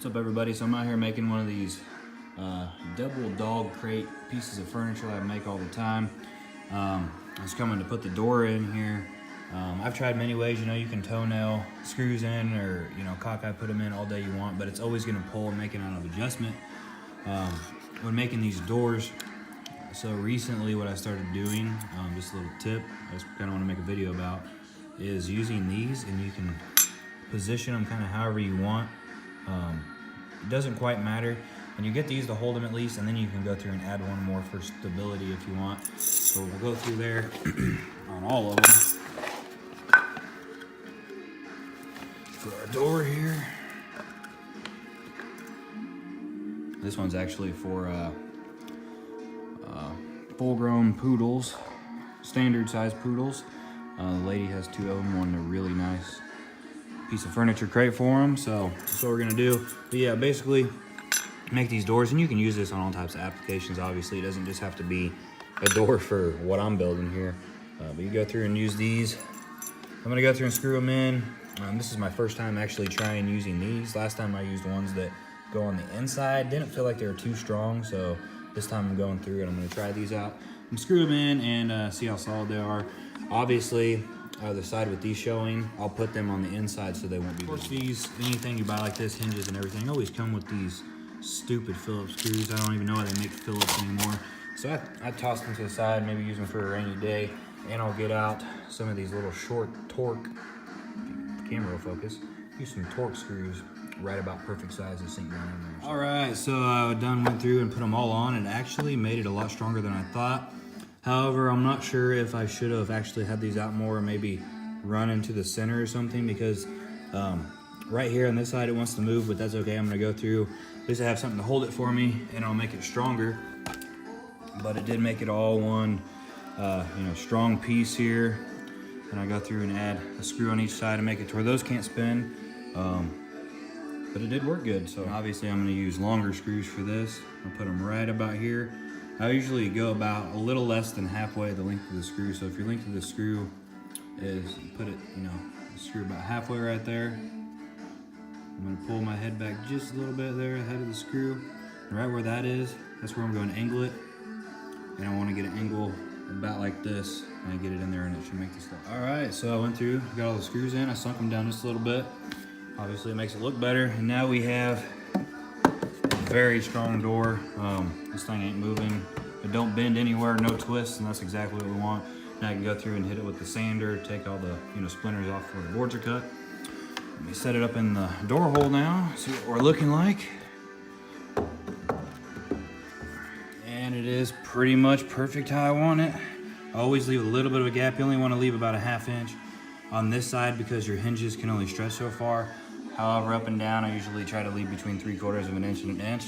What's up, everybody? So I'm out here making one of these double dog crate pieces of furniture that I make all the time. I was coming to put the door in here. I've tried many ways. You know, you can toenail screws in, or cockeye put them in all day you want, but it's always going to pull and make an out of adjustment when making these doors. So recently what I started doing, just a little tip I just kind of want to make a video about, is using these, and you can position them kind of however you want. It doesn't quite matter, and you get these to hold them at least, and then you can go through and add one more for stability if you want. So we'll go through there on all of them. For our door here, this one's actually for full-grown poodles, standard size poodles. The lady has two of them, one a really nice piece of furniture crate for them. So that's what we're gonna do. But yeah, basically make these doors, and you can use this on all types of applications. Obviously, it doesn't just have to be a door for what I'm building here, but you go through and use these. I'm gonna go through and screw them in. This is my first time actually trying using these. Last time I used ones that go on the inside. Didn't feel like they were too strong, so this time I'm going through and I'm gonna try these out and screw them in and see how solid they are. Obviously, the side with these showing, I'll put them on the inside so they won't be. Of course, these, anything you buy like this, hinges and everything, always come with these stupid Phillips screws. I don't even know why they make Phillips anymore. So I toss them to the side, maybe use them for a rainy day, and I'll get out some of these little short torque, camera will focus, use some torque screws, right about perfect size to sink down in there. All right, so I went through and put them all on, and actually made it a lot stronger than I thought. However, I'm not sure if I should have actually had these out more, or maybe run into the center or something, because right here on this side it wants to move, but that's okay. I'm gonna go through, at least I have something to hold it for me, and I'll make it stronger. But it did make it all one strong piece here. And I go through and add a screw on each side to make it to where those can't spin. But it did work good. So obviously I'm gonna use longer screws for this. I'll put them right about here. I usually go about a little less than halfway the length of the screw. So if your length of the screw is, put it, screw about halfway right there. I'm gonna pull my head back just a little bit there ahead of the screw. And right where that is, that's where I'm going to angle it. And I wanna get an angle about like this, and I get it in there, and it should make this look. All right, so I went through, got all the screws in, I sunk them down just a little bit. Obviously it makes it look better. And now we have a very strong door. This thing ain't moving. It don't bend anywhere, no twists, and that's exactly what we want. Now I can go through and hit it with the sander, take all the splinters off where the boards are cut. Let me set it up in the door hole now, see what we're looking like. And it is pretty much perfect how I want it. I always leave a little bit of a gap. You only want to leave about a ½ inch on this side because your hinges can only stretch so far. However, up and down, I usually try to leave between 3/4 of an inch and an inch,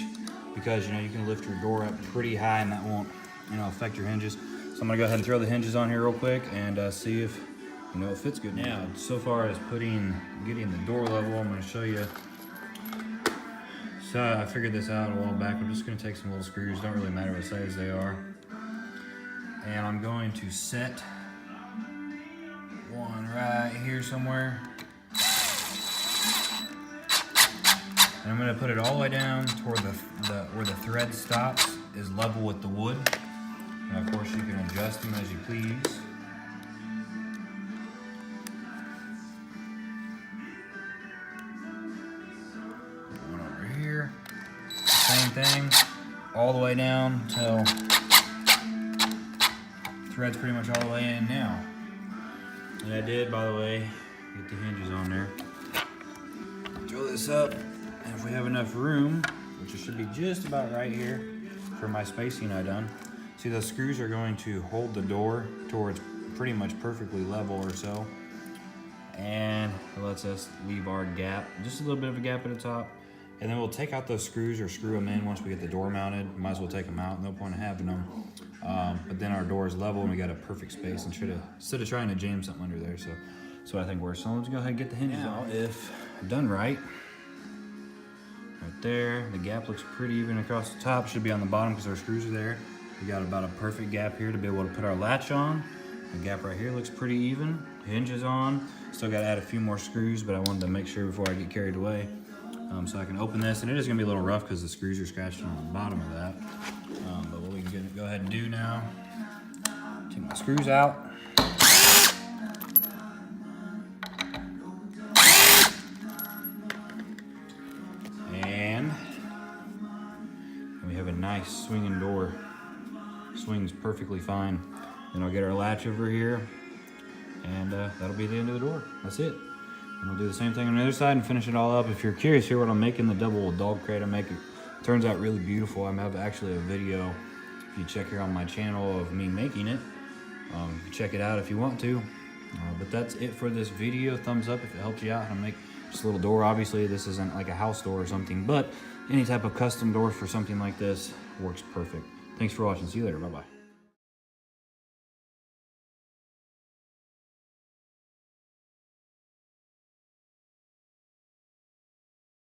because you can lift your door up pretty high and that won't affect your hinges. So I'm gonna go ahead and throw the hinges on here real quick and see if it fits good. Now, so far as getting the door level, I'm gonna show you. So I figured this out a while back. I'm just gonna take some little screws, don't really matter what size they are. And I'm going to set one right here somewhere. And I'm gonna put it all the way down toward where the thread stops is level with the wood. Now, of course, you can adjust them as you please. One over here. Same thing, all the way down till thread's pretty much all the way in now. And I did, by the way, get the hinges on there. Throw this up, and if we have enough room, which it should be just about right here for my spacing I done. See, those screws are going to hold the door towards pretty much perfectly level or so. And it lets us leave our gap, just a little bit of a gap at the top. And then we'll take out those screws or screw them in once we get the door mounted. Might as well take them out, no point in having them. But then our door is level and we got a perfect space instead of trying to jam something under there. So I think works. So let's go ahead and get the hinges on. If done right there, the gap looks pretty even across the top. Should be on the bottom because our screws are there. We got about a perfect gap here to be able to put our latch on. The gap right here looks pretty even. Hinges on. Still got to add a few more screws, but I wanted to make sure before I get carried away. So I can open this, and it is gonna be a little rough because the screws are scratched on the bottom of that. But what we can go ahead and do now, take my screws out. And we have a nice swinging door. Swings perfectly fine. Then I'll get our latch over here, and that'll be the end of the door. That's it. And we'll do the same thing on the other side and finish it all up. If you're curious here what I'm making, the double dog crate I'm making, turns out really beautiful. I have actually a video, if you check here on my channel, of me making it. You can check it out if you want to. But that's it for this video. Thumbs up if it helps you out how to make just a little door. Obviously this isn't like a house door or something, but any type of custom door for something like this works perfect. Thanks for watching. See you later. Bye-bye.